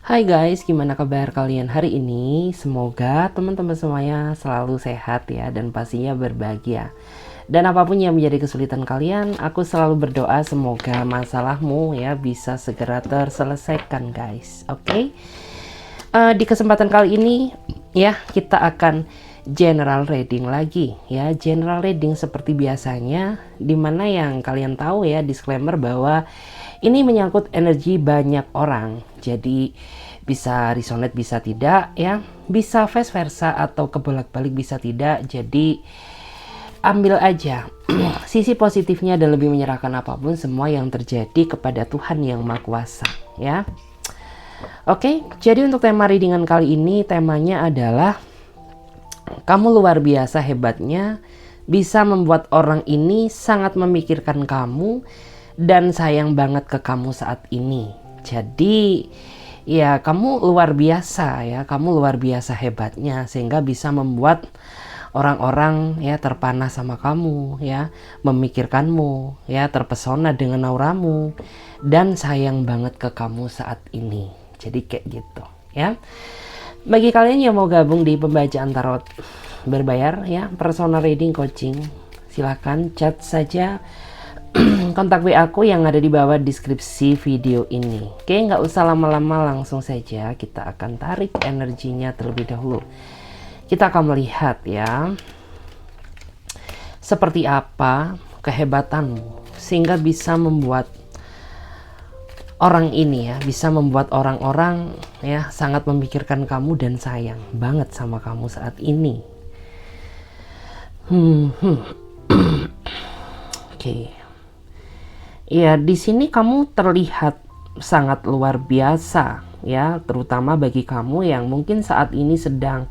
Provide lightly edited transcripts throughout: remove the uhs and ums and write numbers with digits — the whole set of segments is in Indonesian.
Hai guys, gimana kabar kalian hari ini? Semoga teman-teman semuanya selalu sehat ya dan pastinya berbahagia. Dan apapun yang menjadi kesulitan kalian, aku selalu berdoa semoga masalahmu ya bisa segera terselesaikan guys. Oke? Di kesempatan kali ini ya kita akan general reading lagi ya. General reading seperti biasanya, dimana yang kalian tahu ya, disclaimer bahwa ini menyangkut energi banyak orang, jadi bisa resonate bisa tidak ya, bisa vice versa atau kebolak-balik bisa tidak. Jadi ambil aja sisi positifnya dan lebih menyerahkan apapun semua yang terjadi kepada Tuhan yang Maha Kuasa ya. Oke, jadi untuk tema readingan kali ini temanya adalah kamu luar biasa hebatnya bisa membuat orang ini sangat memikirkan kamu dan sayang banget ke kamu saat ini. Jadi ya kamu luar biasa ya, kamu luar biasa hebatnya sehingga bisa membuat orang-orang ya terpana sama kamu ya, memikirkanmu ya, terpesona dengan auramu dan sayang banget ke kamu saat ini. Jadi kayak gitu ya. Bagi kalian yang mau gabung di pembacaan tarot berbayar ya, personal reading coaching, silahkan chat saja kontak WA aku yang ada di bawah deskripsi video ini. Oke, nggak usah lama-lama, langsung saja kita akan tarik energinya terlebih dahulu. Kita akan melihat ya, seperti apa kehebatanmu sehingga bisa membuat orang ini ya, bisa membuat orang-orang ya sangat memikirkan kamu dan sayang banget sama kamu saat ini. Oke. Ya, di sini kamu terlihat sangat luar biasa ya, terutama bagi kamu yang mungkin saat ini sedang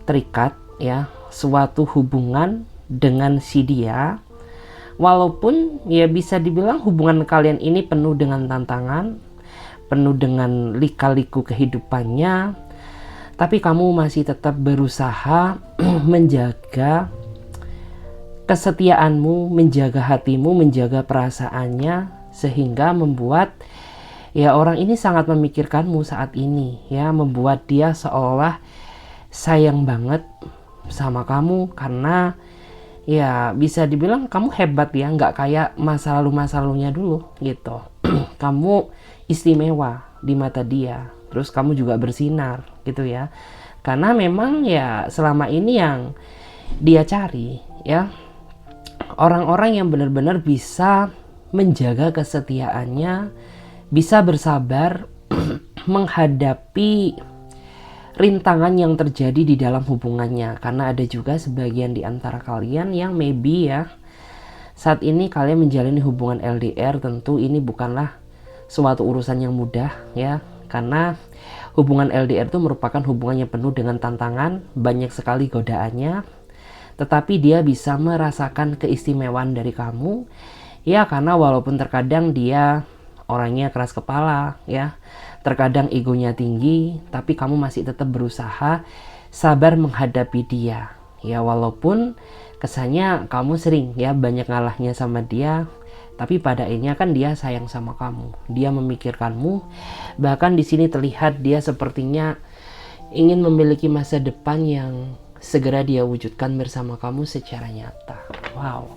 terikat ya suatu hubungan dengan si dia. Walaupun ya bisa dibilang hubungan kalian ini penuh dengan tantangan, penuh dengan lika-liku kehidupannya, tapi kamu masih tetap berusaha menjaga kesetiaanmu, menjaga hatimu, menjaga perasaannya, sehingga membuat ya orang ini sangat memikirkanmu saat ini ya, membuat dia seolah sayang banget sama kamu karena ya bisa dibilang kamu hebat ya, nggak kayak masa lalunya dulu gitu. Kamu istimewa di mata dia, terus kamu juga bersinar gitu ya, karena memang ya selama ini yang dia cari ya orang-orang yang benar-benar bisa menjaga kesetiaannya, bisa bersabar menghadapi rintangan yang terjadi di dalam hubungannya. Karena ada juga sebagian di antara kalian yang maybe ya saat ini kalian menjalani hubungan LDR, tentu ini bukanlah suatu urusan yang mudah ya, karena hubungan LDR itu merupakan hubungan yang penuh dengan tantangan, banyak sekali godaannya. Tetapi dia bisa merasakan keistimewaan dari kamu ya, karena walaupun terkadang dia orangnya keras kepala ya, terkadang egonya tinggi, tapi kamu masih tetap berusaha sabar menghadapi dia ya, walaupun kesannya kamu sering ya banyak ngalahnya sama dia, tapi pada akhirnya kan dia sayang sama kamu, dia memikirkanmu. Bahkan di sini terlihat dia sepertinya ingin memiliki masa depan yang segera dia wujudkan bersama kamu secara nyata. Wow.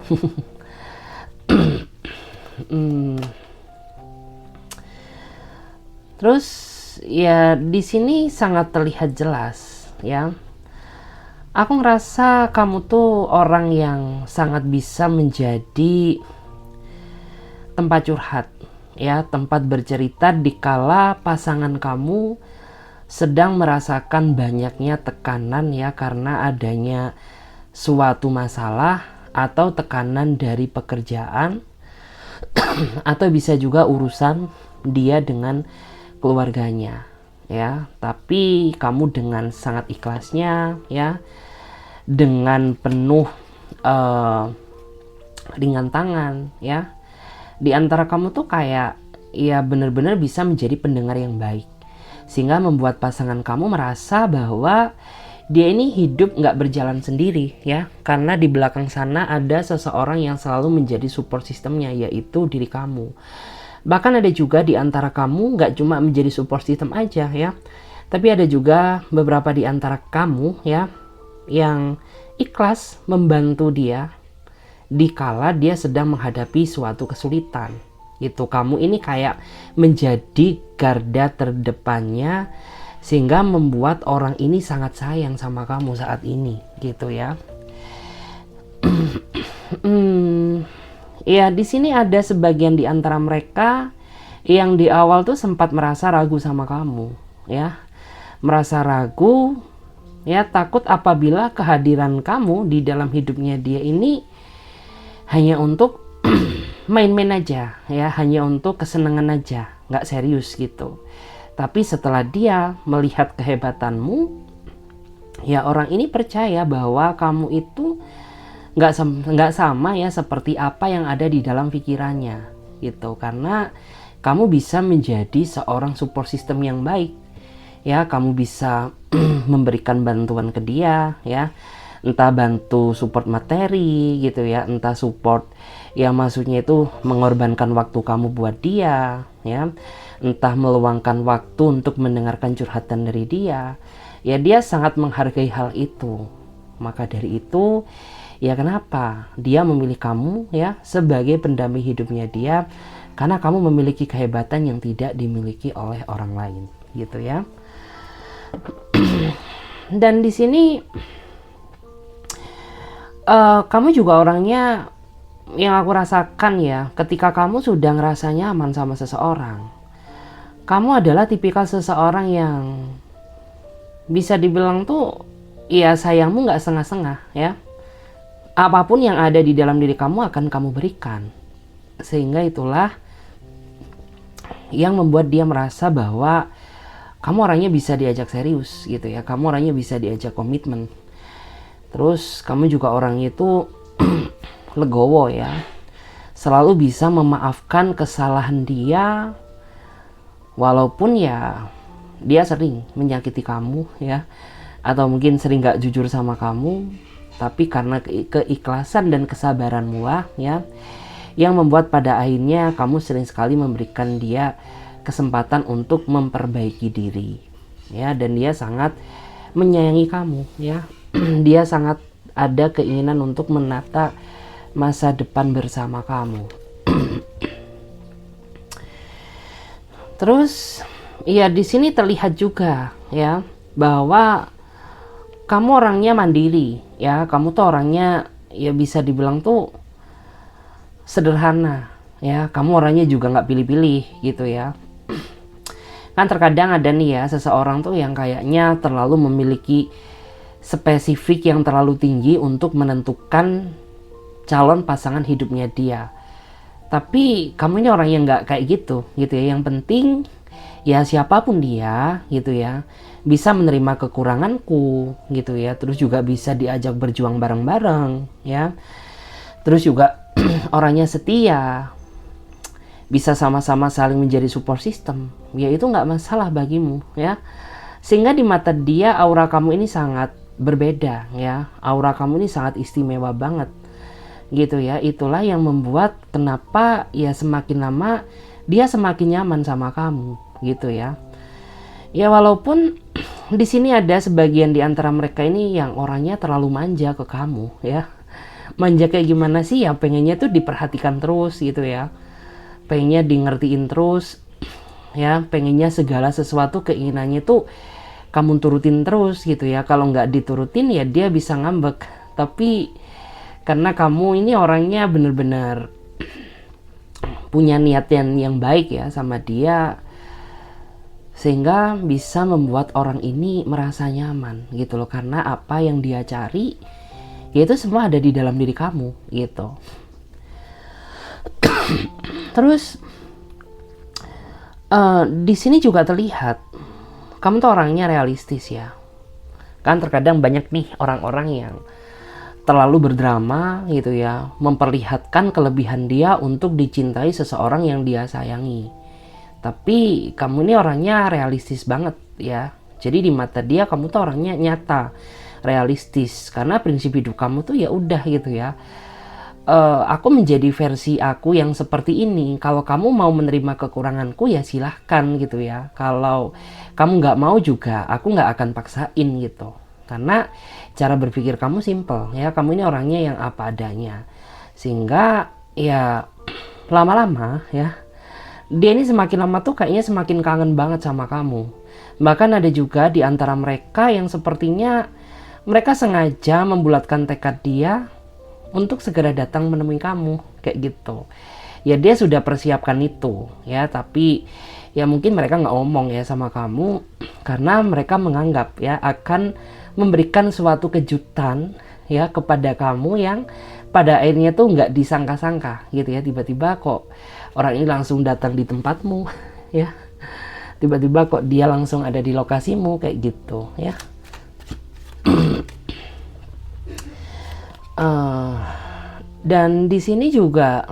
Terus ya di sini sangat terlihat jelas ya. Aku ngerasa kamu tuh orang yang sangat bisa menjadi tempat curhat ya, tempat bercerita dikala pasangan kamu sedang merasakan banyaknya tekanan ya, karena adanya suatu masalah atau tekanan dari pekerjaan atau bisa juga urusan dia dengan keluarganya ya. Tapi kamu dengan sangat ikhlasnya ya, dengan penuh ringan tangan ya, di antara kamu tuh kayak ya benar-benar bisa menjadi pendengar yang baik, sehingga membuat pasangan kamu merasa bahwa dia ini hidup nggak berjalan sendiri ya, karena di belakang sana ada seseorang yang selalu menjadi support sistemnya, yaitu diri kamu. Bahkan ada juga di antara kamu nggak cuma menjadi support system aja ya, tapi ada juga beberapa di antara kamu ya yang ikhlas membantu dia dikala dia sedang menghadapi suatu kesulitan. Itu kamu ini kayak menjadi garda terdepannya, sehingga membuat orang ini sangat sayang sama kamu saat ini gitu ya. Ya, di sini ada sebagian di antara mereka yang di awal tuh sempat merasa ragu sama kamu ya, merasa ragu ya, takut apabila kehadiran kamu di dalam hidupnya dia ini hanya untuk main-main aja ya, hanya untuk kesenangan aja, nggak serius gitu. Tapi setelah dia melihat kehebatanmu, ya orang ini percaya bahwa kamu itu nggak sama ya seperti apa yang ada di dalam pikirannya gitu, karena kamu bisa menjadi seorang support system yang baik ya. Kamu bisa memberikan bantuan ke dia ya, entah bantu support materi gitu ya, entah support yang maksudnya itu mengorbankan waktu kamu buat dia ya, entah meluangkan waktu untuk mendengarkan curhatan dari dia ya. Dia sangat menghargai hal itu. Maka dari itu ya kenapa dia memilih kamu ya sebagai pendamping hidupnya dia, karena kamu memiliki kehebatan yang tidak dimiliki oleh orang lain gitu ya. Dan di sini kamu juga orangnya yang aku rasakan ya, ketika kamu sudah ngerasa nyaman sama seseorang, kamu adalah tipikal seseorang yang bisa dibilang tuh ya sayangmu nggak setengah-setengah ya. Apapun yang ada di dalam diri kamu akan kamu berikan, sehingga itulah yang membuat dia merasa bahwa kamu orangnya bisa diajak serius gitu ya, kamu orangnya bisa diajak komitmen. Terus kamu juga orangnya itu legowo ya, selalu bisa memaafkan kesalahan dia, walaupun ya dia sering menyakiti kamu ya, atau mungkin sering gak jujur sama kamu. Tapi karena keikhlasan dan kesabaranmu lah ya, yang membuat pada akhirnya kamu sering sekali memberikan dia kesempatan untuk memperbaiki diri ya. Dan dia sangat menyayangi kamu ya. Dia sangat ada keinginan untuk menata masa depan bersama kamu. Terus ya di sini terlihat juga ya bahwa kamu orangnya mandiri ya, kamu tuh orangnya ya bisa dibilang tuh sederhana ya, kamu orangnya juga nggak pilih-pilih gitu ya. Kan terkadang ada nih ya seseorang tuh yang kayaknya terlalu memiliki spesifik yang terlalu tinggi untuk menentukan calon pasangan hidupnya dia. Tapi kamu ini orang yang nggak kayak gitu ya. Yang penting ya siapapun dia gitu ya, bisa menerima kekuranganku gitu ya, terus juga bisa diajak berjuang bareng-bareng ya, terus juga orangnya setia, bisa sama-sama saling menjadi support system ya, itu nggak masalah bagimu ya. Sehingga di mata dia aura kamu ini sangat berbeda ya, aura kamu ini sangat istimewa banget gitu ya. Itulah yang membuat kenapa ya semakin lama dia semakin nyaman sama kamu gitu ya. Ya walaupun di sini ada sebagian di antara mereka ini yang orangnya terlalu manja ke kamu ya. Manja kayak gimana sih ya, pengennya tuh diperhatikan terus gitu ya. Pengennya di ngertiin terus ya, pengennya segala sesuatu keinginannya tuh kamu turutin terus gitu ya. Kalau nggak diturutin ya dia bisa ngambek. Tapi karena kamu ini orangnya bener-bener punya niat yang baik ya sama dia, sehingga bisa membuat orang ini merasa nyaman gitu loh, karena apa yang dia cari yaitu semua ada di dalam diri kamu gitu. Terus di sini juga terlihat kamu tuh orangnya realistis ya. Kan terkadang banyak nih orang-orang yang terlalu berdrama gitu ya, memperlihatkan kelebihan dia untuk dicintai seseorang yang dia sayangi. Tapi kamu ini orangnya realistis banget ya. Jadi di mata dia kamu tuh orangnya nyata, realistis. Karena prinsip hidup kamu tuh ya udah gitu ya. aku menjadi versi aku yang seperti ini. Kalau kamu mau menerima kekuranganku ya silahkan gitu ya. Kalau kamu nggak mau juga, aku nggak akan paksain gitu. Karena cara berpikir kamu simple ya. Kamu ini orangnya yang apa adanya. Sehingga ya lama-lama ya, dia ini semakin lama tuh kayaknya semakin kangen banget sama kamu. Bahkan ada juga di antara mereka yang sepertinya mereka sengaja membulatkan tekad dia untuk segera datang menemui kamu kayak gitu. Ya dia sudah persiapkan itu ya, tapi ya mungkin mereka nggak ngomong ya sama kamu karena mereka menganggap ya akan memberikan suatu kejutan ya kepada kamu yang pada akhirnya tuh nggak disangka-sangka gitu ya. Tiba-tiba kok orang ini langsung datang di tempatmu ya, tiba-tiba kok dia langsung ada di lokasimu kayak gitu ya. Dan di sini juga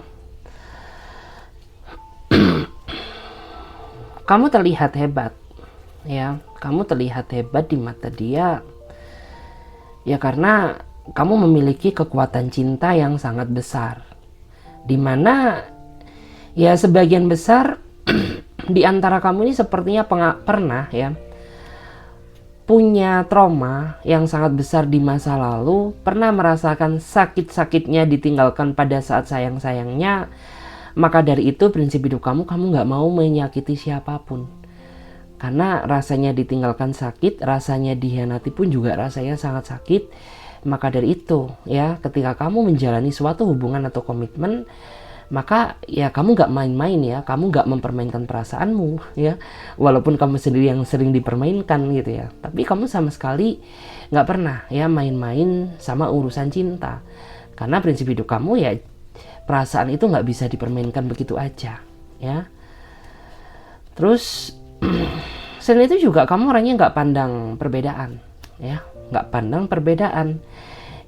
kamu terlihat hebat ya, kamu terlihat hebat di mata dia ya karena kamu memiliki kekuatan cinta yang sangat besar, dimana ya sebagian besar di antara kamu ini sepertinya pernah ya punya trauma yang sangat besar di masa lalu, pernah merasakan sakit-sakitnya ditinggalkan pada saat sayang-sayangnya. Maka dari itu prinsip hidup kamu nggak mau menyakiti siapapun. Karena rasanya ditinggalkan sakit, rasanya dikhianati pun juga rasanya sangat sakit. Maka dari itu ya, ketika kamu menjalani suatu hubungan atau komitmen, maka ya kamu gak main-main ya, kamu gak mempermainkan perasaanmu ya, walaupun kamu sendiri yang sering dipermainkan gitu ya, tapi kamu sama sekali gak pernah ya main-main sama urusan cinta, karena prinsip hidup kamu ya perasaan itu gak bisa dipermainkan begitu aja ya. Terus selain itu juga kamu orangnya gak pandang perbedaan ya, gak pandang perbedaan.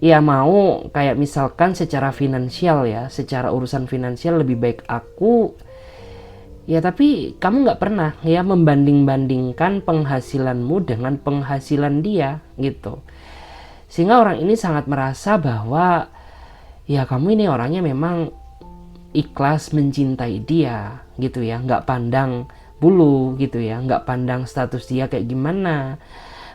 Ya mau kayak misalkan secara finansial ya, secara urusan finansial lebih baik aku ya, tapi kamu nggak pernah ya membanding-bandingkan penghasilanmu dengan penghasilan dia gitu, sehingga orang ini sangat merasa bahwa ya kamu ini orangnya memang ikhlas mencintai dia gitu ya, nggak pandang bulu gitu ya, nggak pandang status dia kayak gimana,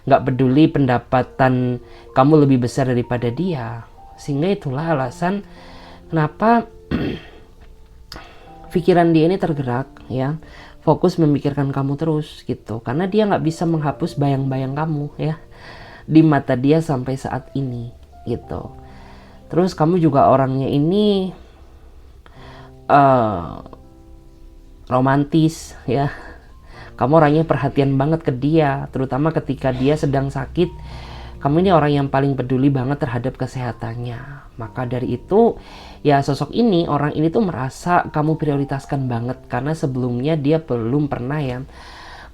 nggak peduli pendapatan kamu lebih besar daripada dia. Sehingga itulah alasan kenapa pikiran dia ini tergerak ya, fokus memikirkan kamu terus gitu, karena dia nggak bisa menghapus bayang-bayang kamu ya di mata dia sampai saat ini gitu. Terus kamu juga orangnya ini romantis ya, kamu orangnya perhatian banget ke dia, terutama ketika dia sedang sakit. Kamu ini orang yang paling peduli banget terhadap kesehatannya. Maka dari itu, ya sosok ini, orang ini tuh merasa kamu prioritaskan banget. Karena sebelumnya dia belum pernah ya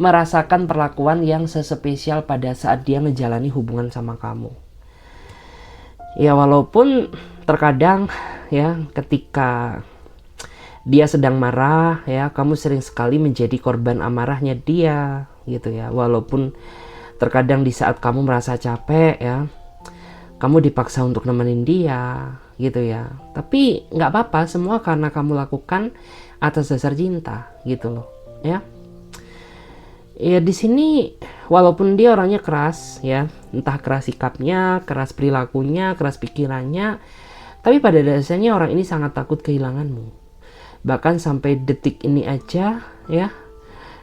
merasakan perlakuan yang sespesial pada saat dia menjalani hubungan sama kamu. Ya walaupun terkadang ya ketika dia sedang marah ya, kamu sering sekali menjadi korban amarahnya dia gitu ya. Walaupun terkadang di saat kamu merasa capek ya, kamu dipaksa untuk nemenin dia gitu ya. Tapi nggak apa-apa, semua karena kamu lakukan atas dasar cinta gitu loh ya. Ya di sini walaupun dia orangnya keras ya, entah keras sikapnya, keras perilakunya, keras pikirannya, tapi pada dasarnya orang ini sangat takut kehilanganmu. Bahkan sampai detik ini aja ya,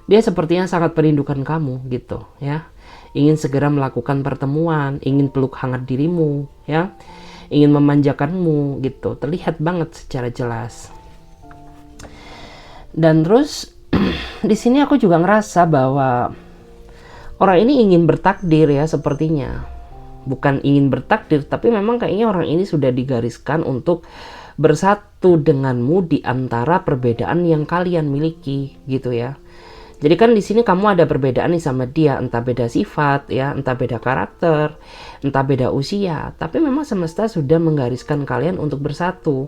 dia sepertinya sangat merindukan kamu gitu ya. Ingin segera melakukan pertemuan, ingin peluk hangat dirimu ya, ingin memanjakanmu gitu, terlihat banget secara jelas. Dan terus di sini aku juga ngerasa bahwa orang ini ingin bertakdir ya, sepertinya bukan ingin bertakdir, tapi memang kayaknya orang ini sudah digariskan untuk bersatu denganmu di antara perbedaan yang kalian miliki gitu ya. Jadi kan di sini kamu ada perbedaan nih sama dia, entah beda sifat ya, entah beda karakter, entah beda usia, tapi memang semesta sudah menggariskan kalian untuk bersatu.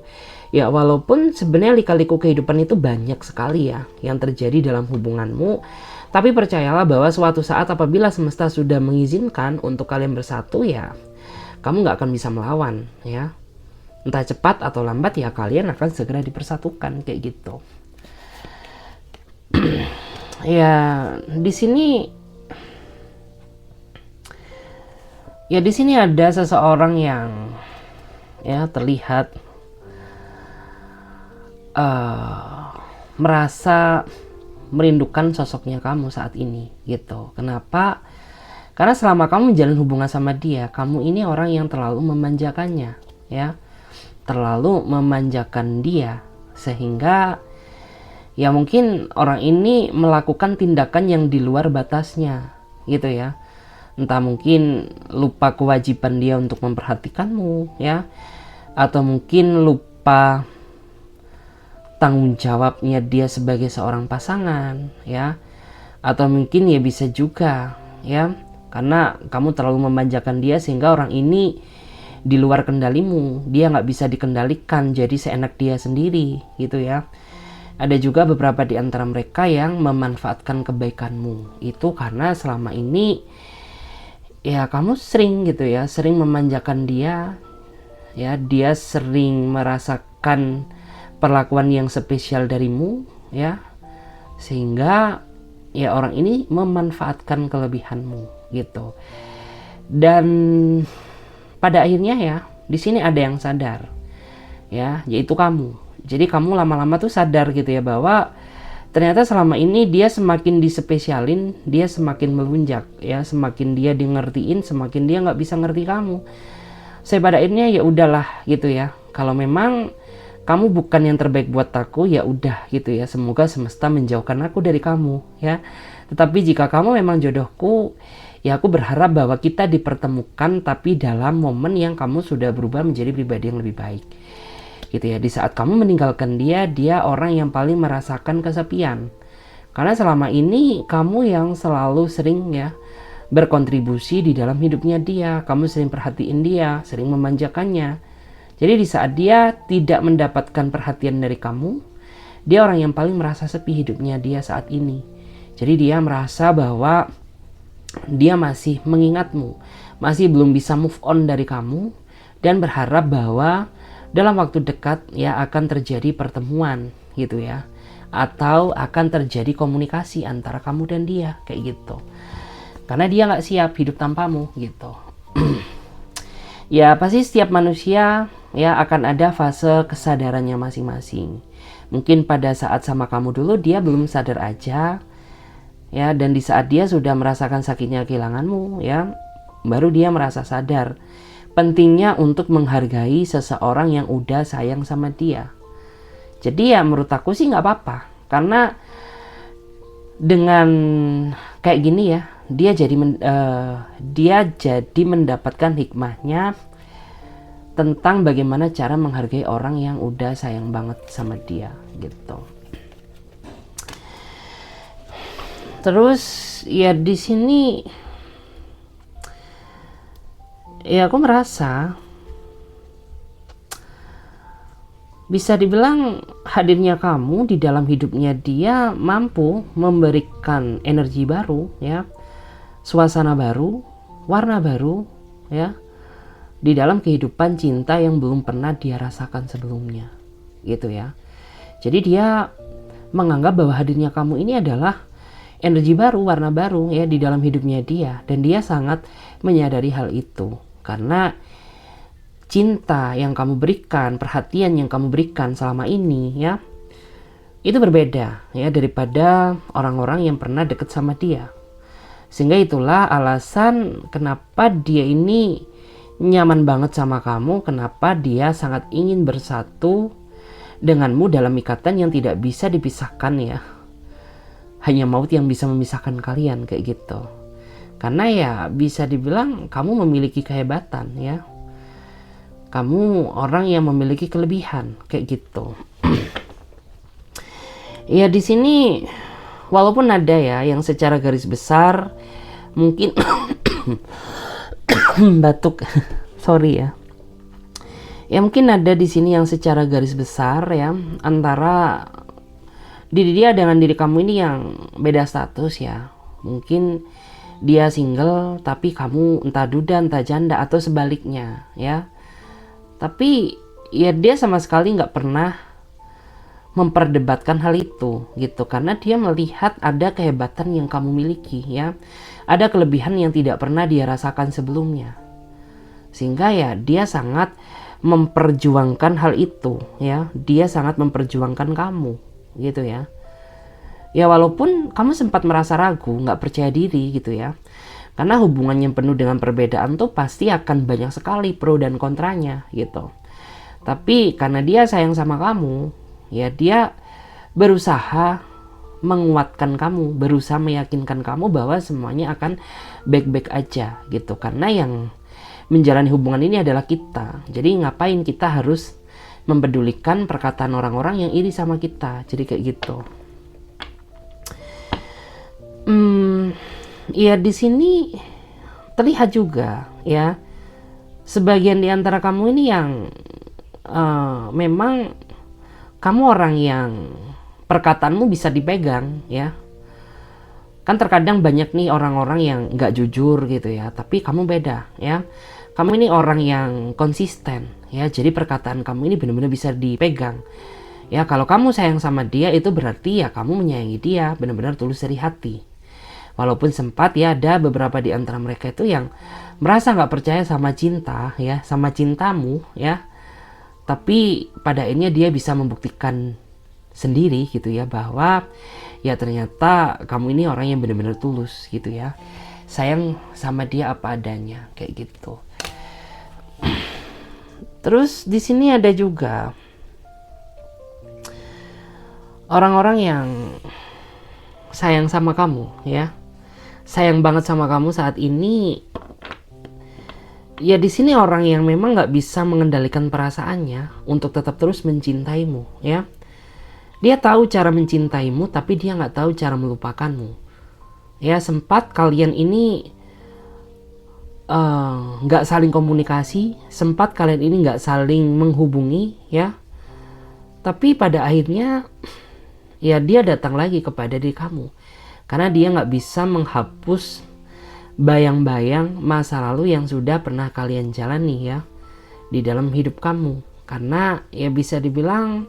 Ya walaupun sebenarnya lika-liku kehidupan itu banyak sekali ya yang terjadi dalam hubunganmu, tapi percayalah bahwa suatu saat apabila semesta sudah mengizinkan untuk kalian bersatu ya, kamu nggak akan bisa melawan ya. entah cepat atau lambat ya kalian akan segera dipersatukan kayak gitu. Ya di sini ada seseorang yang ya terlihat merasa merindukan sosoknya kamu saat ini gitu. Kenapa? Karena selama kamu menjalin hubungan sama dia, kamu ini orang yang terlalu memanjakannya, ya, terlalu memanjakan dia, sehingga ya mungkin orang ini melakukan tindakan yang di luar batasnya, gitu ya. Entah mungkin lupa kewajiban dia untuk memperhatikanmu, ya, atau mungkin lupa tanggung jawabnya dia sebagai seorang pasangan, ya, atau mungkin ya bisa juga, ya, karena kamu terlalu memanjakan dia sehingga orang ini di luar kendalimu, dia nggak bisa dikendalikan, jadi seenak dia sendiri, gitu ya. Ada juga beberapa di antara mereka yang memanfaatkan kebaikanmu, itu karena selama ini ya kamu sering gitu ya, sering memanjakan dia, ya, dia sering merasakan perlakuan yang spesial darimu, ya, sehingga ya orang ini memanfaatkan kelebihanmu gitu. Dan pada akhirnya ya di sini ada yang sadar, ya, yaitu kamu. Jadi kamu lama-lama tuh sadar gitu ya bahwa ternyata selama ini dia semakin dispesialin, dia semakin melunjak, ya, semakin dia di ngertiin, semakin dia nggak bisa ngerti kamu. Saya pada akhirnya ya udahlah gitu ya. Kalau memang kamu bukan yang terbaik buat aku, ya udah gitu ya. Semoga semesta menjauhkan aku dari kamu, ya. Tetapi jika kamu memang jodohku, ya aku berharap bahwa kita dipertemukan tapi dalam momen yang kamu sudah berubah menjadi pribadi yang lebih baik. Gitu ya. Di saat kamu meninggalkan dia, dia orang yang paling merasakan kesepian. Karena selama ini kamu yang selalu sering ya berkontribusi di dalam hidupnya dia, kamu sering perhatiin dia, sering memanjakannya. Jadi di saat dia tidak mendapatkan perhatian dari kamu, dia orang yang paling merasa sepi hidupnya dia saat ini. Jadi dia merasa bahwa dia masih mengingatmu, masih belum bisa move on dari kamu, dan berharap bahwa dalam waktu dekat ya akan terjadi pertemuan gitu ya, atau akan terjadi komunikasi antara kamu dan dia kayak gitu. Karena dia nggak siap hidup tanpamu gitu. Ya pasti setiap manusia ya akan ada fase kesadarannya masing-masing. Mungkin pada saat sama kamu dulu dia belum sadar aja, ya, dan di saat dia sudah merasakan sakitnya kehilanganmu, ya, baru dia merasa sadar pentingnya untuk menghargai seseorang yang udah sayang sama dia. Jadi ya menurut aku sih nggak apa-apa, karena dengan kayak gini ya dia jadi mendapatkan hikmahnya tentang bagaimana cara menghargai orang yang udah sayang banget sama dia gitu. Terus ya di sini ya aku merasa bisa dibilang hadirnya kamu di dalam hidupnya dia mampu memberikan energi baru, ya, suasana baru, warna baru, ya, di dalam kehidupan cinta yang belum pernah dia rasakan sebelumnya, gitu ya. Jadi dia menganggap bahwa hadirnya kamu ini adalah energi baru, warna baru, ya, di dalam hidupnya dia, dan dia sangat menyadari hal itu karena cinta yang kamu berikan, perhatian yang kamu berikan selama ini, ya, itu berbeda, ya, daripada orang-orang yang pernah deket sama dia. Sehingga itulah alasan kenapa dia ini nyaman banget sama kamu, kenapa dia sangat ingin bersatu denganmu dalam ikatan yang tidak bisa dipisahkan, ya. Hanya maut yang bisa memisahkan kalian kayak gitu. Karena ya bisa dibilang kamu memiliki kehebatan, ya. Kamu orang yang memiliki kelebihan kayak gitu. Ya di sini walaupun ada ya yang secara garis besar mungkin batuk, sorry ya. Ya mungkin ada di sini yang secara garis besar ya antara diri dia dengan diri kamu ini yang beda status ya. Mungkin dia single tapi kamu entah duda entah janda atau sebaliknya ya. Tapi ya dia sama sekali nggak pernah memperdebatkan hal itu gitu, karena dia melihat ada kehebatan yang kamu miliki ya, ada kelebihan yang tidak pernah dia rasakan sebelumnya, sehingga ya dia sangat memperjuangkan hal itu ya, dia sangat memperjuangkan kamu gitu ya. Ya walaupun kamu sempat merasa ragu, nggak percaya diri gitu ya, karena hubungan yang penuh dengan perbedaan tuh pasti akan banyak sekali pro dan kontranya gitu. Tapi karena dia sayang sama kamu, ya dia berusaha menguatkan kamu, berusaha meyakinkan kamu bahwa semuanya akan baik-baik aja gitu. Karena yang menjalani hubungan ini adalah kita. Jadi ngapain kita harus mempedulikan perkataan orang-orang yang iri sama kita. Jadi kayak gitu. Ya di sini terlihat juga ya, sebagian di antara kamu ini yang memang kamu orang yang perkataanmu bisa dipegang ya. Kan terkadang banyak nih orang-orang yang nggak jujur gitu ya, tapi kamu beda ya. Kamu ini orang yang konsisten ya, jadi perkataan kamu ini benar-benar bisa dipegang. Ya kalau kamu sayang sama dia itu berarti ya kamu menyayangi dia, benar-benar tulus dari hati. Walaupun sempat ya ada beberapa di antara mereka itu yang merasa nggak percaya sama cinta ya, sama cintamu ya. Tapi pada akhirnya dia bisa membuktikan sendiri gitu ya, bahwa ya ternyata kamu ini orang yang benar-benar tulus gitu ya, sayang sama dia apa adanya kayak gitu. Terus di sini ada juga orang-orang yang sayang sama kamu ya, sayang banget sama kamu saat ini. Ya di sini orang yang memang nggak bisa mengendalikan perasaannya untuk tetap terus mencintaimu ya. Dia tahu cara mencintaimu tapi dia nggak tahu cara melupakanmu. Ya sempat kalian ini nggak saling komunikasi, sempat kalian ini nggak saling menghubungi ya. Tapi pada akhirnya ya dia datang lagi kepada diri kamu karena dia nggak bisa menghapus bayang-bayang masa lalu yang sudah pernah kalian jalani ya di dalam hidup kamu. Karena ya bisa dibilang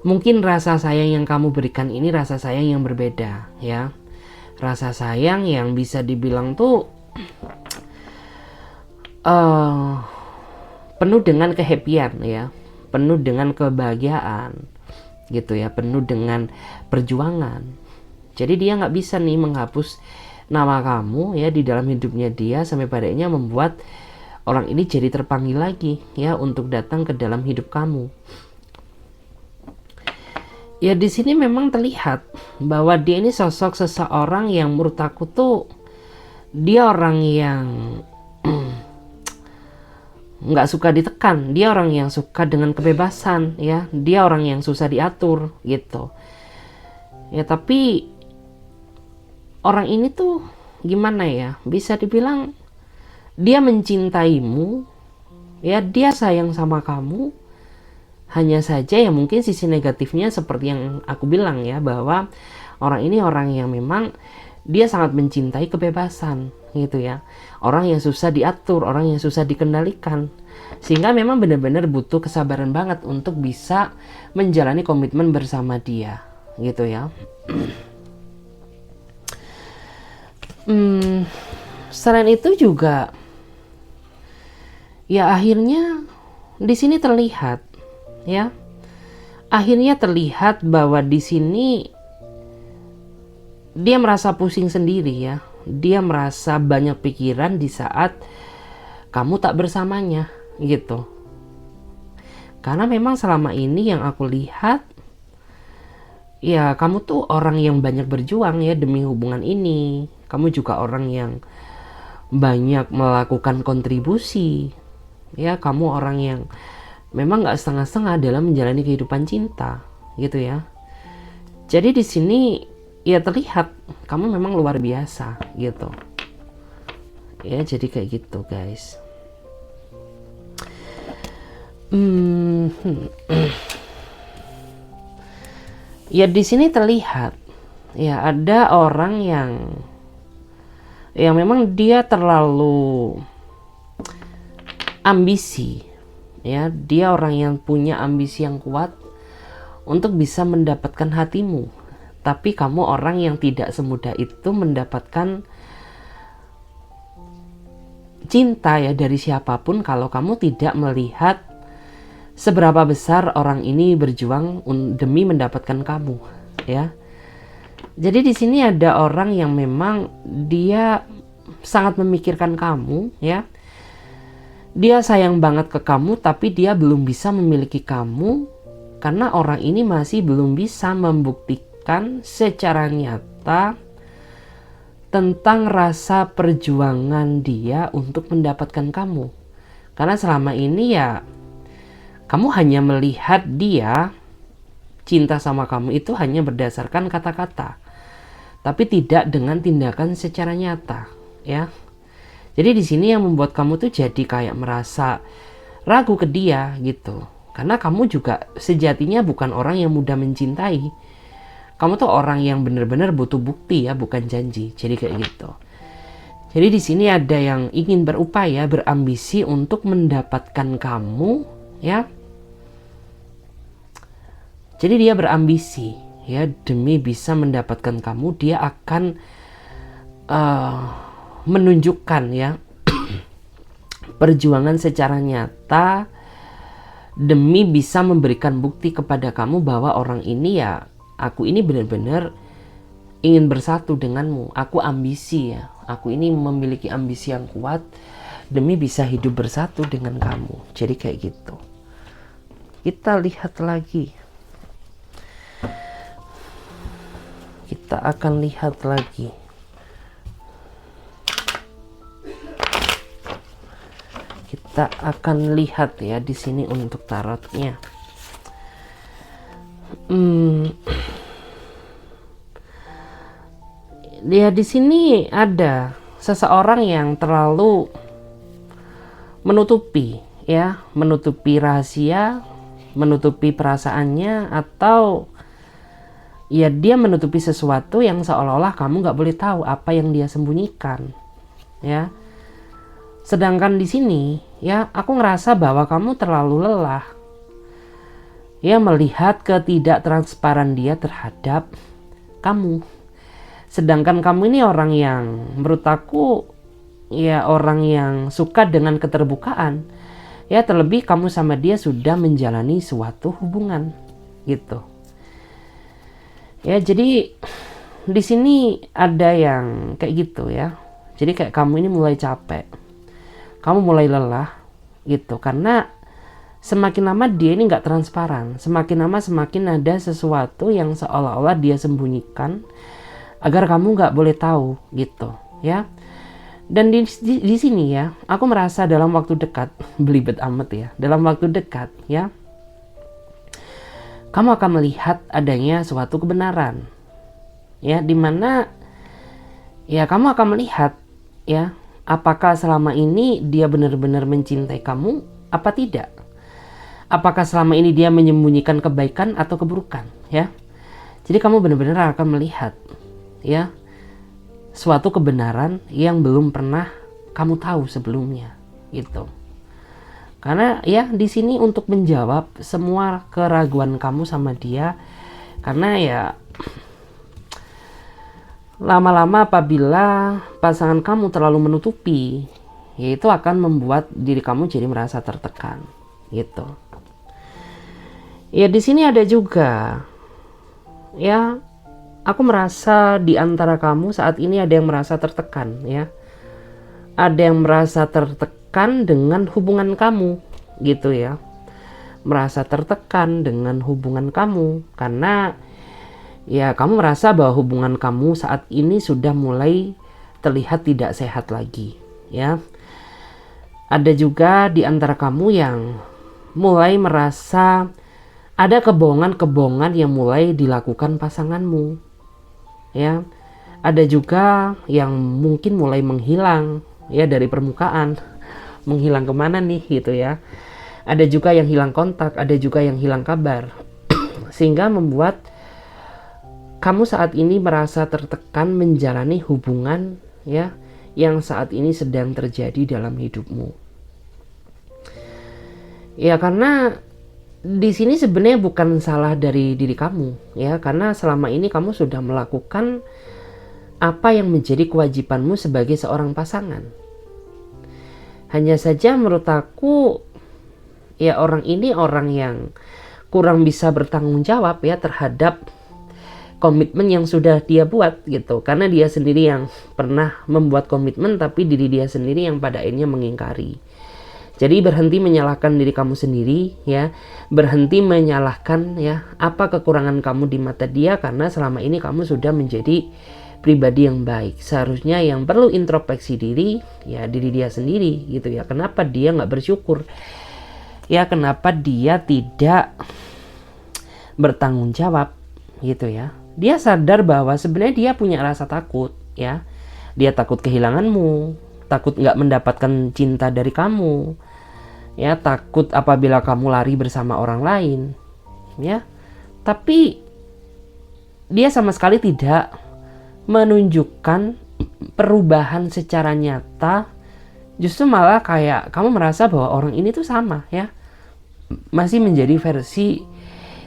mungkin rasa sayang yang kamu berikan ini rasa sayang yang berbeda ya, rasa sayang yang bisa dibilang tuh penuh dengan kehappian ya, penuh dengan kebahagiaan gitu ya, penuh dengan perjuangan. Jadi dia nggak bisa nih menghapus nama kamu ya di dalam hidupnya dia, sampai padanya membuat orang ini jadi terpanggil lagi ya untuk datang ke dalam hidup kamu. Ya di sini memang terlihat bahwa dia ini sosok seseorang yang menurut aku tuh dia orang yang nggak suka ditekan, dia orang yang suka dengan kebebasan ya, dia orang yang susah diatur gitu ya. Tapi orang ini tuh gimana ya, bisa dibilang dia mencintaimu ya, dia sayang sama kamu. Hanya saja ya mungkin sisi negatifnya seperti yang aku bilang ya, bahwa orang ini orang yang memang dia sangat mencintai kebebasan gitu ya, orang yang susah diatur, orang yang susah dikendalikan, sehingga memang benar-benar butuh kesabaran banget untuk bisa menjalani komitmen bersama dia gitu ya. Selain itu juga ya akhirnya di sini terlihat ya, akhirnya terlihat bahwa di sini dia merasa pusing sendiri ya, dia merasa banyak pikiran di saat kamu tak bersamanya gitu. Karena memang selama ini yang aku lihat ya kamu tuh orang yang banyak berjuang ya demi hubungan ini. Kamu juga orang yang banyak melakukan kontribusi ya, kamu orang yang memang nggak setengah-setengah dalam menjalani kehidupan cinta gitu ya. Jadi di sini ya terlihat kamu memang luar biasa gitu ya. Jadi kayak gitu guys. Ya di sini terlihat ya ada orang yang memang dia terlalu ambisi Ya, dia orang yang punya ambisi yang kuat untuk bisa mendapatkan hatimu. Tapi kamu orang yang tidak semudah itu mendapatkan cinta ya dari siapapun kalau kamu tidak melihat seberapa besar orang ini berjuang demi mendapatkan kamu, ya. Jadi di sini ada orang yang memang dia sangat memikirkan kamu, ya. Dia sayang banget ke kamu, tapi dia belum bisa memiliki kamu karena orang ini masih belum bisa membuktikan secara nyata tentang rasa perjuangan dia untuk mendapatkan kamu. Karena selama ini ya kamu hanya melihat dia cinta sama kamu itu hanya berdasarkan kata-kata, tapi tidak dengan tindakan secara nyata, ya. Jadi di sini yang membuat kamu tuh jadi kayak merasa ragu ke dia gitu. Karena kamu juga sejatinya bukan orang yang mudah mencintai. Kamu tuh orang yang benar-benar butuh bukti ya, bukan janji. Jadi kayak gitu. Jadi di sini ada yang ingin berupaya, berambisi untuk mendapatkan kamu, ya. Jadi dia berambisi ya demi bisa mendapatkan kamu. Dia akan menunjukkan ya perjuangan secara nyata demi bisa memberikan bukti kepada kamu bahwa orang ini ya, aku ini benar-benar ingin bersatu denganmu. Aku ambisi ya, aku ini memiliki ambisi yang kuat demi bisa hidup bersatu dengan kamu. Jadi kayak gitu. Kita lihat lagi. Kita akan lihat lagi. Kita akan lihat ya di sini untuk tarotnya. Dia di sini ada seseorang yang terlalu menutupi ya, menutupi rahasia, menutupi perasaannya, atau ya dia menutupi sesuatu yang seolah-olah kamu nggak boleh tahu apa yang dia sembunyikan, ya. Sedangkan di sini, ya, aku ngerasa bahwa kamu terlalu lelah, ya, melihat ketidaktransparan dia terhadap kamu. Sedangkan kamu ini orang yang, menurut aku, ya, orang yang suka dengan keterbukaan, ya, terlebih kamu sama dia sudah menjalani suatu hubungan, gitu. Ya, jadi di sini ada yang kayak gitu ya. Jadi kayak kamu ini mulai capek, kamu mulai lelah gitu, karena semakin lama dia ini nggak transparan, semakin lama semakin ada sesuatu yang seolah-olah dia sembunyikan agar kamu nggak boleh tahu gitu ya. Dan di sini ya, aku merasa dalam waktu dekat, belibet amat ya, dalam waktu dekat ya, kamu akan melihat adanya suatu kebenaran ya, dimana ya kamu akan melihat ya apakah selama ini dia benar-benar mencintai kamu apa tidak, apakah selama ini dia menyembunyikan kebaikan atau keburukan ya. Jadi kamu benar-benar akan melihat ya suatu kebenaran yang belum pernah kamu tahu sebelumnya gitu. Karena ya di sini untuk menjawab semua keraguan kamu sama dia, karena ya lama-lama apabila pasangan kamu terlalu menutupi, ya itu akan membuat diri kamu jadi merasa tertekan gitu. Ya di sini ada juga ya, aku merasa di antara kamu saat ini ada yang merasa tertekan ya. Ada yang merasa tertekan dengan hubungan kamu gitu ya. Merasa tertekan dengan hubungan kamu karena ya kamu merasa bahwa hubungan kamu saat ini sudah mulai terlihat tidak sehat lagi ya. Ada juga di antara kamu yang mulai merasa ada kebohongan-kebohongan yang mulai dilakukan pasanganmu ya. Ada juga yang mungkin mulai menghilang ya dari permukaan. Menghilang kemana nih gitu ya. Ada juga yang hilang kontak, ada juga yang hilang kabar. Sehingga membuat kamu saat ini merasa tertekan menjalani hubungan ya yang saat ini sedang terjadi dalam hidupmu. Ya karena di sini sebenarnya bukan salah dari diri kamu ya, karena selama ini kamu sudah melakukan apa yang menjadi kewajibanmu sebagai seorang pasangan. Hanya saja menurut aku ya orang ini orang yang kurang bisa bertanggung jawab ya terhadap komitmen yang sudah dia buat gitu, karena dia sendiri yang pernah membuat komitmen tapi diri dia sendiri yang pada akhirnya mengingkari. Jadi berhenti menyalahkan diri kamu sendiri ya, berhenti menyalahkan ya apa kekurangan kamu di mata dia, karena selama ini kamu sudah menjadi pribadi yang baik. Seharusnya yang perlu introspeksi diri ya diri dia sendiri gitu ya. Kenapa dia nggak bersyukur ya, kenapa dia tidak bertanggung jawab gitu ya. Dia sadar bahwa sebenarnya dia punya rasa takut ya, dia takut kehilanganmu, takut nggak mendapatkan cinta dari kamu ya, takut apabila kamu lari bersama orang lain ya. Tapi dia sama sekali tidak menunjukkan perubahan secara nyata, justru malah kayak kamu merasa bahwa orang ini tuh sama ya, masih menjadi versi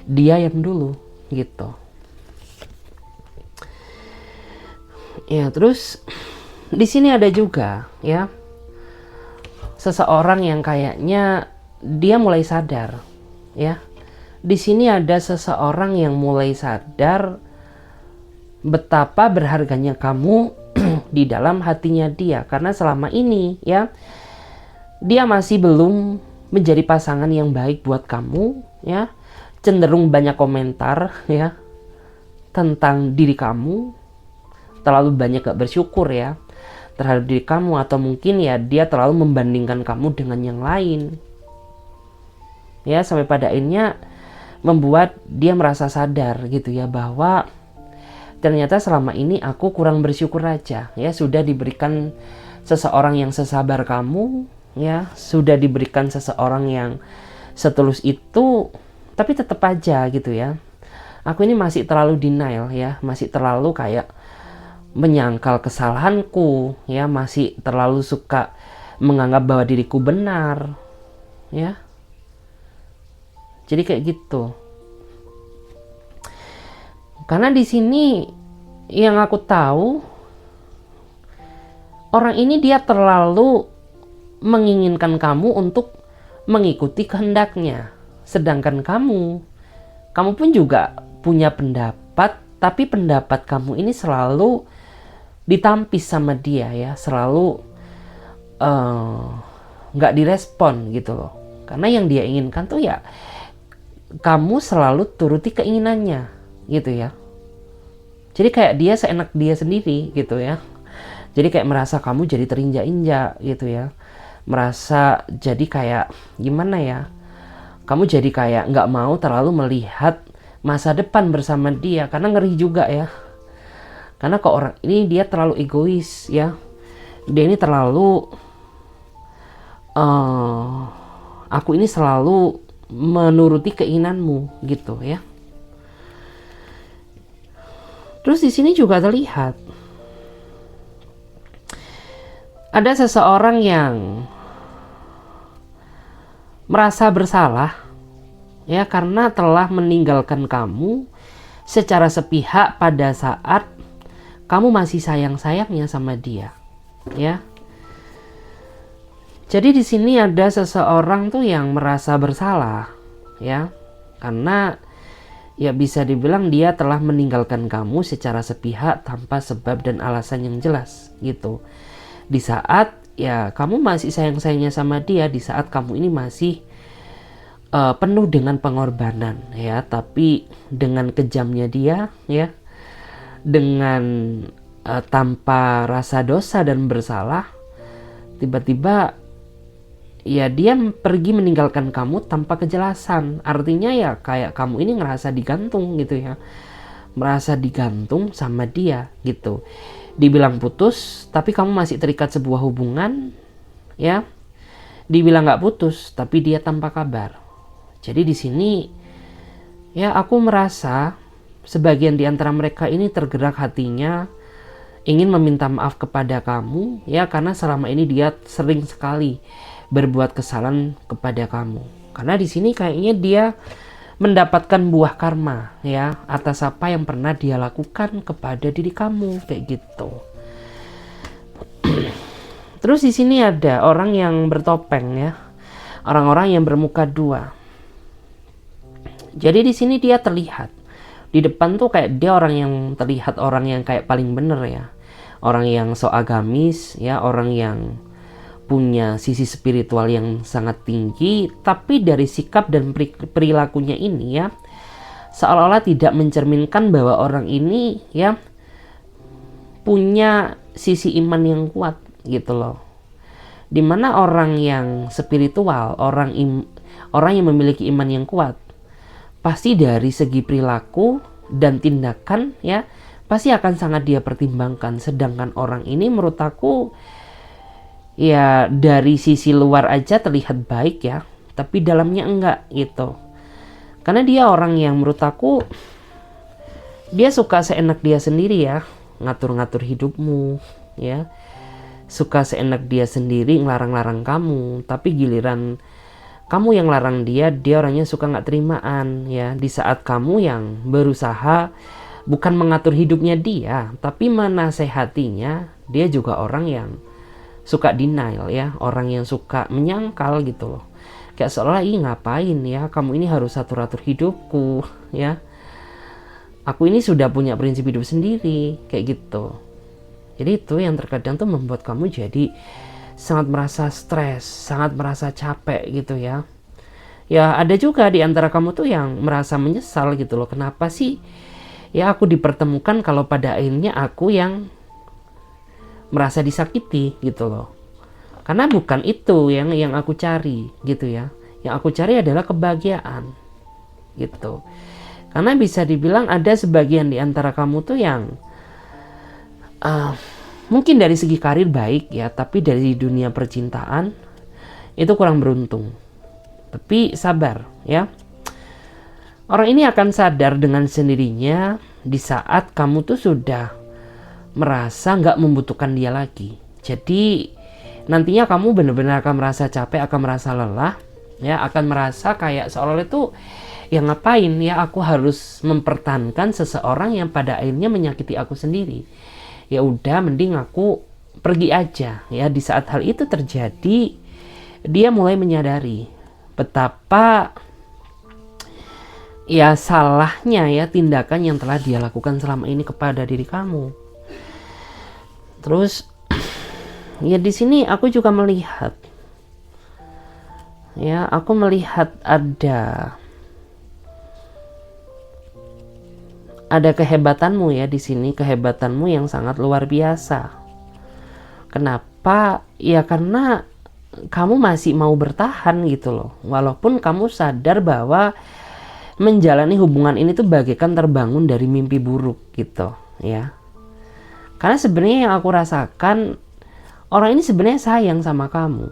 dia yang dulu gitu ya. Terus di sini ada juga ya seseorang yang kayaknya dia mulai sadar ya. Di sini ada seseorang yang mulai sadar betapa berharganya kamu di dalam hatinya dia, karena selama ini ya dia masih belum menjadi pasangan yang baik buat kamu ya, cenderung banyak komentar ya tentang diri kamu, terlalu banyak gak bersyukur ya terhadap diri kamu, atau mungkin ya dia terlalu membandingkan kamu dengan yang lain ya, sampai pada akhirnya membuat dia merasa sadar gitu ya bahwa ternyata selama ini aku kurang bersyukur aja ya, sudah diberikan seseorang yang sesabar kamu ya, sudah diberikan seseorang yang setulus itu, tapi tetap aja gitu ya aku ini masih terlalu denial ya, masih terlalu kayak menyangkal kesalahanku ya, masih terlalu suka menganggap bahwa diriku benar ya. Jadi kayak gitu. Karena di sini yang aku tahu, orang ini dia terlalu menginginkan kamu untuk mengikuti kehendaknya. Sedangkan kamu pun juga punya pendapat, tapi pendapat kamu ini selalu ditampis sama dia ya, selalu nggak direspon gitu loh. Karena yang dia inginkan tuh ya kamu selalu turuti keinginannya gitu ya. Jadi kayak dia seenak dia sendiri gitu ya. Jadi kayak merasa kamu jadi terinjak-injak gitu ya, merasa jadi kayak gimana ya, kamu jadi kayak nggak mau terlalu melihat masa depan bersama dia, karena ngeri juga ya. Karena kok orang ini dia terlalu egois ya, dia ini terlalu aku ini selalu menuruti keinginanmu gitu ya. Terus di sini juga terlihat ada seseorang yang merasa bersalah ya karena telah meninggalkan kamu secara sepihak pada saat kamu masih sayang-sayangnya sama dia ya. Jadi di sini ada seseorang tuh yang merasa bersalah ya, karena ya bisa dibilang dia telah meninggalkan kamu secara sepihak tanpa sebab dan alasan yang jelas gitu. Di saat ya kamu masih sayang-sayangnya sama dia, di saat kamu ini masih penuh dengan pengorbanan ya, tapi dengan kejamnya dia ya, dengan tanpa rasa dosa dan bersalah, tiba-tiba ya dia pergi meninggalkan kamu tanpa kejelasan. Artinya ya kayak kamu ini ngerasa digantung gitu ya, merasa digantung sama dia gitu. Dibilang putus tapi kamu masih terikat sebuah hubungan ya, dibilang nggak putus tapi dia tanpa kabar. Jadi di sini ya aku merasa sebagian di antara mereka ini tergerak hatinya ingin meminta maaf kepada kamu ya, karena selama ini dia sering sekali berbuat kesalahan kepada kamu. Karena di sini kayaknya dia mendapatkan buah karma ya atas apa yang pernah dia lakukan kepada diri kamu kayak gitu. Terus di sini ada orang yang bertopeng ya, orang-orang yang bermuka dua. Jadi di sini dia terlihat di depan tuh kayak dia orang yang terlihat orang yang kayak paling bener ya, orang yang so agamis ya, orang yang punya sisi spiritual yang sangat tinggi, tapi dari sikap dan perilakunya ini ya seolah-olah tidak mencerminkan bahwa orang ini ya punya sisi iman yang kuat gitu loh. Dimana orang yang spiritual, orang yang memiliki iman yang kuat, pasti dari segi perilaku dan tindakan ya pasti akan sangat dia pertimbangkan. Sedangkan orang ini menurut aku ya dari sisi luar aja terlihat baik ya, tapi dalamnya enggak gitu. Karena dia orang yang menurut aku dia suka seenak dia sendiri ya, ngatur-ngatur hidupmu ya, suka seenak dia sendiri ngelarang-larang kamu, tapi giliran kamu yang larang dia orangnya suka nggak terimaan ya. Di saat kamu yang berusaha bukan mengatur hidupnya dia, tapi menasehatinya, dia juga orang yang suka denial ya, orang yang suka menyangkal gitu loh. Kayak seolah ih ngapain ya, kamu ini harus atur-atur hidupku ya. Aku ini sudah punya prinsip hidup sendiri kayak gitu. Jadi itu yang terkadang tuh membuat kamu jadi sangat merasa stres, sangat merasa capek gitu ya. Ya ada juga di antara kamu tuh yang merasa menyesal gitu loh. Kenapa sih ya aku dipertemukan kalau pada akhirnya aku yang merasa disakiti gitu loh. Karena bukan itu yang aku cari gitu ya. Yang aku cari adalah kebahagiaan gitu. Karena bisa dibilang ada sebagian di antara kamu tuh yang mungkin dari segi karir baik ya, tapi dari dunia percintaan itu kurang beruntung. Tapi sabar ya. Orang ini akan sadar dengan sendirinya di saat kamu tuh sudah merasa nggak membutuhkan dia lagi. Jadi nantinya kamu benar-benar akan merasa capek, akan merasa lelah ya, akan merasa kayak seolah-olah itu ya ngapain ya aku harus mempertahankan seseorang yang pada akhirnya menyakiti aku sendiri. Ya udah mending aku pergi aja ya. Di saat hal itu terjadi, dia mulai menyadari betapa ya salahnya ya tindakan yang telah dia lakukan selama ini kepada diri kamu. Terus ya di sini aku juga melihat ya, aku melihat ada kehebatanmu ya di sini, kehebatanmu yang sangat luar biasa. Kenapa? Ya karena kamu masih mau bertahan gitu loh. Walaupun kamu sadar bahwa menjalani hubungan ini tuh bagaikan terbangun dari mimpi buruk gitu ya. Karena sebenarnya yang aku rasakan, orang ini sebenarnya sayang sama kamu.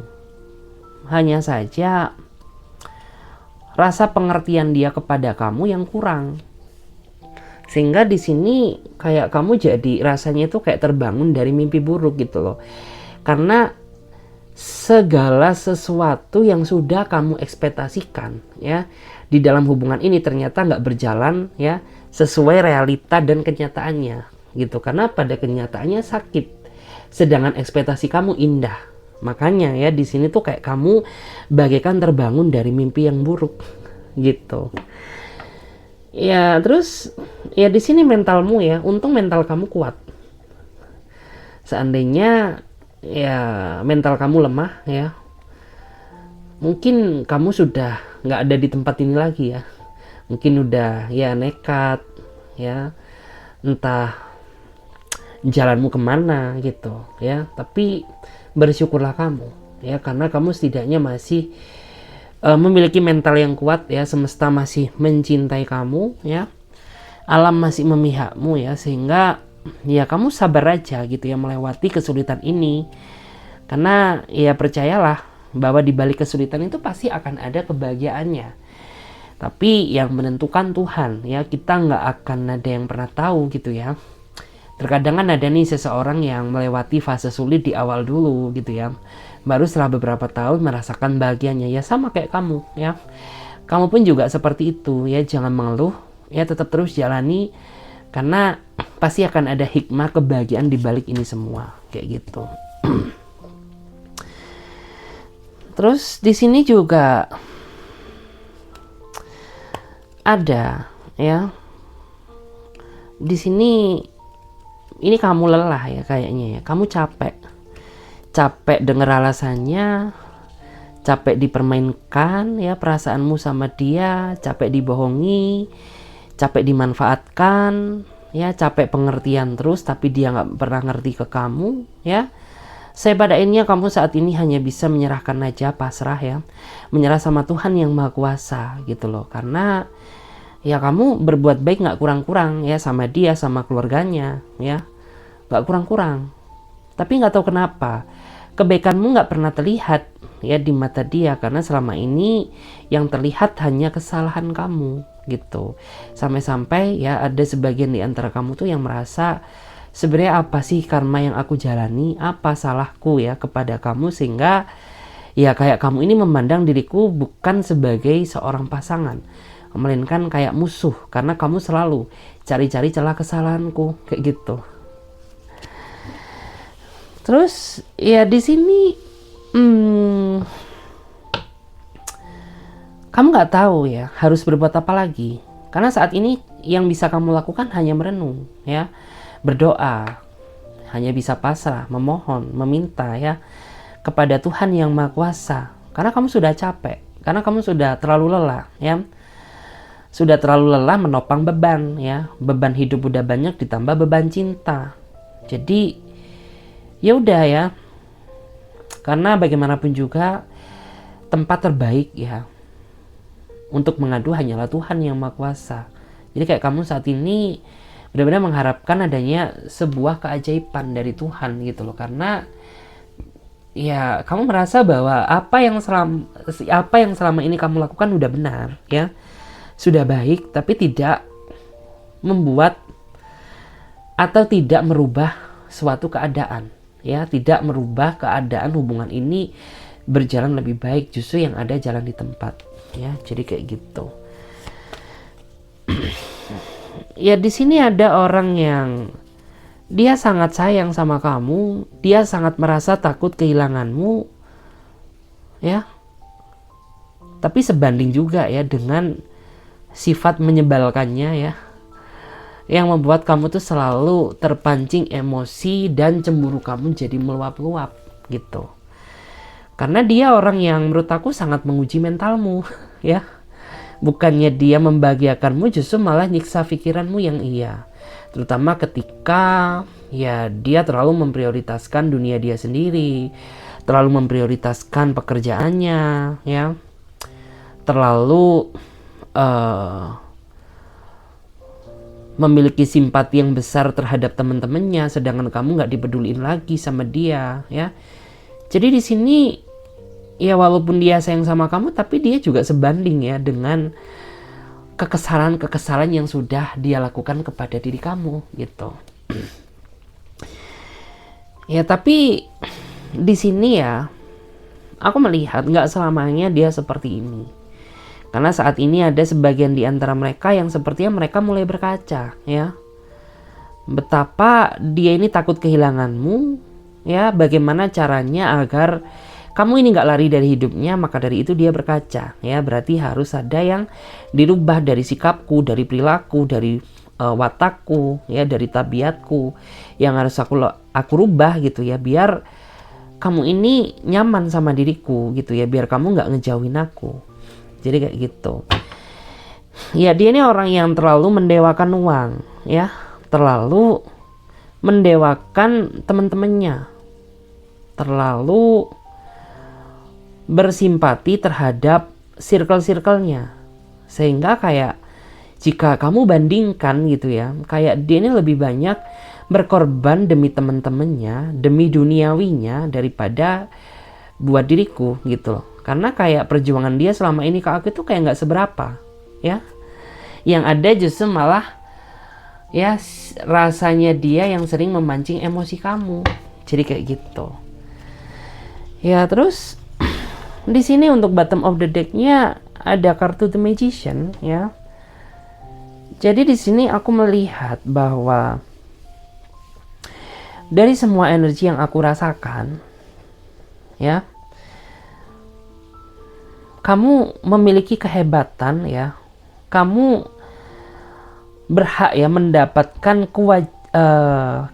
Hanya saja rasa pengertian dia kepada kamu yang kurang. Sehingga di sini kayak kamu jadi rasanya itu kayak terbangun dari mimpi buruk gitu loh. Karena segala sesuatu yang sudah kamu ekspektasikan ya di dalam hubungan ini ternyata nggak berjalan ya sesuai realita dan kenyataannya gitu. Karena pada kenyataannya sakit, sedangkan ekspektasi kamu indah. Makanya ya di sini tuh kayak kamu bagaikan terbangun dari mimpi yang buruk gitu. Ya terus ya di sini mentalmu ya, untung mental kamu kuat. Seandainya ya mental kamu lemah ya, mungkin kamu sudah nggak ada di tempat ini lagi ya. Mungkin udah ya nekat ya, entah jalanmu kemana gitu ya. Tapi bersyukurlah kamu ya, karena kamu setidaknya masih memiliki mental yang kuat ya. Semesta masih mencintai kamu ya, alam masih memihakmu ya, sehingga ya kamu sabar aja gitu ya melewati kesulitan ini. Karena ya percayalah bahwa di balik kesulitan itu pasti akan ada kebahagiaannya. Tapi yang menentukan Tuhan ya, kita nggak akan ada yang pernah tahu gitu ya. Terkadang kan ada nih seseorang yang melewati fase sulit di awal dulu gitu ya. Baru setelah beberapa tahun merasakan bahagianya. Ya sama kayak kamu ya. Kamu pun juga seperti itu ya. Jangan mengeluh ya, tetap terus jalani. Karena pasti akan ada hikmah kebahagiaan di balik ini semua. Kayak gitu. Terus di sini juga ada ya. Di sini ini kamu lelah ya kayaknya ya. Kamu capek denger alasannya, capek dipermainkan ya perasaanmu sama dia, capek dibohongi, capek dimanfaatkan ya, capek pengertian terus tapi dia nggak pernah ngerti ke kamu ya. Saya pada intinya kamu saat ini hanya bisa menyerahkan aja, pasrah ya, menyerah sama Tuhan yang Maha Kuasa gitu loh. Karena ya kamu berbuat baik nggak kurang-kurang ya sama dia, sama keluarganya ya, nggak kurang-kurang. Tapi nggak tahu kenapa kebaikanmu nggak pernah terlihat ya di mata dia, karena selama ini yang terlihat hanya kesalahan kamu gitu. Sampai-sampai ya ada sebagian di antara kamu tuh yang merasa sebenarnya apa sih karma yang aku jalani, apa salahku ya kepada kamu, sehingga ya kayak kamu ini memandang diriku bukan sebagai seorang pasangan, melainkan kayak musuh, karena kamu selalu cari-cari celah kesalahanku kayak gitu. Terus ya di sini kamu nggak tahu ya harus berbuat apa lagi, karena saat ini yang bisa kamu lakukan hanya merenung ya, berdoa, hanya bisa pasrah, memohon, meminta ya kepada Tuhan yang Maha Kuasa, karena kamu sudah capek, karena kamu sudah terlalu lelah ya. Sudah terlalu lelah menopang beban ya. Beban hidup udah banyak ditambah beban cinta. Jadi ya udah ya. Karena bagaimanapun juga tempat terbaik ya untuk mengadu hanyalah Tuhan yang Maha Kuasa. Jadi kayak kamu saat ini benar-benar mengharapkan adanya sebuah keajaiban dari Tuhan gitu loh. Karena ya kamu merasa bahwa apa yang selama ini kamu lakukan udah benar ya. Sudah baik, tapi tidak membuat atau tidak merubah suatu keadaan ya, tidak merubah keadaan hubungan ini berjalan lebih baik, justru yang ada jalan di tempat ya. Jadi kayak gitu. Ya di sini ada orang yang dia sangat sayang sama kamu, dia sangat merasa takut kehilanganmu ya. Tapi sebanding juga ya dengan sifat menyebalkannya ya, yang membuat kamu tuh selalu terpancing emosi dan cemburu kamu jadi meluap-luap gitu. Karena dia orang yang menurut aku sangat menguji mentalmu ya. Bukannya dia membahagiakanmu, justru malah nyiksa pikiranmu yang iya. Terutama ketika ya dia terlalu memprioritaskan dunia dia sendiri, terlalu memprioritaskan pekerjaannya ya, terlalu memiliki simpati yang besar terhadap teman-temannya, sedangkan kamu nggak dipeduliin lagi sama dia ya. Jadi di sini ya walaupun dia sayang sama kamu, tapi dia juga sebanding ya dengan kekesalan yang sudah dia lakukan kepada diri kamu gitu. Ya tapi di sini ya aku melihat nggak selamanya dia seperti ini. Karena saat ini ada sebagian di antara mereka yang sepertinya mereka mulai berkaca ya. Betapa dia ini takut kehilanganmu ya, bagaimana caranya agar kamu ini nggak lari dari hidupnya. Maka dari itu dia berkaca ya, berarti harus ada yang dirubah dari sikapku, dari perilaku, dari watakku ya, dari tabiatku yang harus aku rubah gitu ya, biar kamu ini nyaman sama diriku gitu ya, biar kamu nggak ngejauhin aku. Jadi kayak gitu. Ya dia ini orang yang terlalu mendewakan uang ya, terlalu mendewakan teman-temannya, terlalu bersimpati terhadap circle-circle-nya, sehingga kayak jika kamu bandingkan gitu ya, kayak dia ini lebih banyak berkorban demi teman-temannya, demi duniawinya daripada buat diriku gitu loh. Karena kayak perjuangan dia selama ini ke aku itu kayak nggak seberapa ya. Yang ada justru malah Ya, rasanya dia yang sering memancing emosi kamu. Jadi kayak gitu. Ya, terus di sini untuk bottom of the deck-nya ada kartu The Magician ya. Jadi di sini aku melihat bahwa dari semua energi yang aku rasakan ya, kamu memiliki kehebatan ya. Kamu berhak ya mendapatkan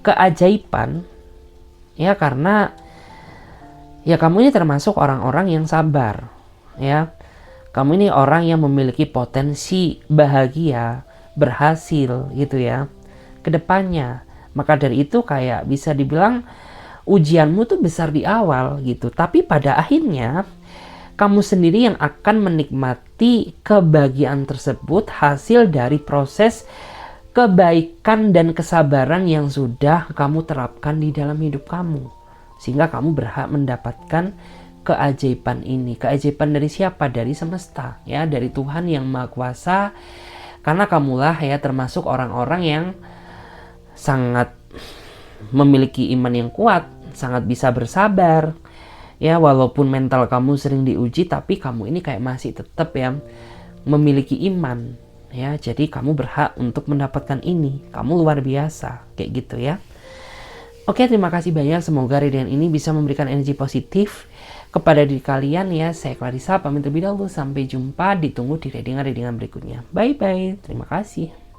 keajaiban ya, karena ya kamu ini termasuk orang-orang yang sabar ya. Kamu ini orang yang memiliki potensi bahagia, berhasil gitu ya kedepannya. Maka dari itu kayak bisa dibilang ujianmu tuh besar di awal gitu, tapi pada akhirnya kamu sendiri yang akan menikmati kebahagiaan tersebut, hasil dari proses kebaikan dan kesabaran yang sudah kamu terapkan di dalam hidup kamu, sehingga kamu berhak mendapatkan keajaiban ini. Keajaiban dari siapa? Dari semesta ya, dari Tuhan yang Maha Kuasa. Karena kamulah ya termasuk orang-orang yang sangat memiliki iman yang kuat, sangat bisa bersabar ya, walaupun mental kamu sering diuji, tapi kamu ini kayak masih tetap ya memiliki iman ya. Jadi kamu berhak untuk mendapatkan ini. Kamu luar biasa kayak gitu ya. Oke, terima kasih banyak. Semoga readingan ini bisa memberikan energi positif kepada diri kalian ya. Saya Clarissa pamit terlebih dahulu. Sampai jumpa, ditunggu di readingan berikutnya. Bye bye. Terima kasih.